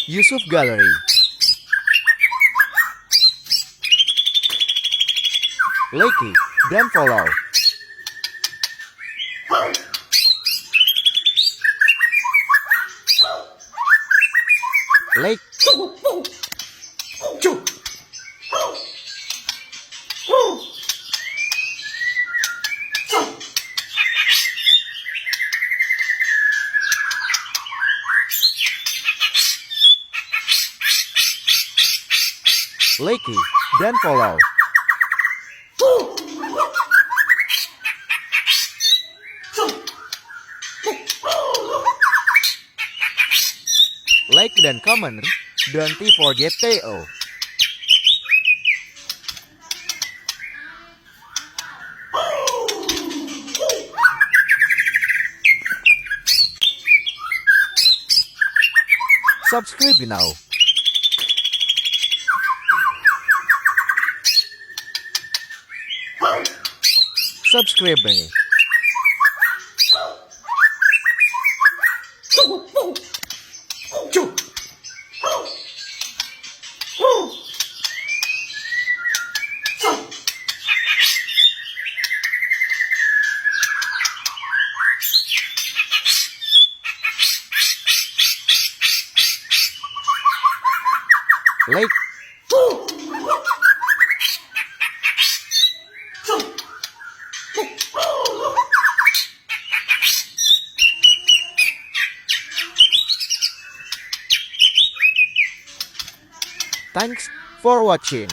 Yusuf Gallery. Likey dan follow. Like. Likey dan follow. Like dan comment, don't forget TO. Subscribe now. Subscribe ini. Like. Thanks for watching.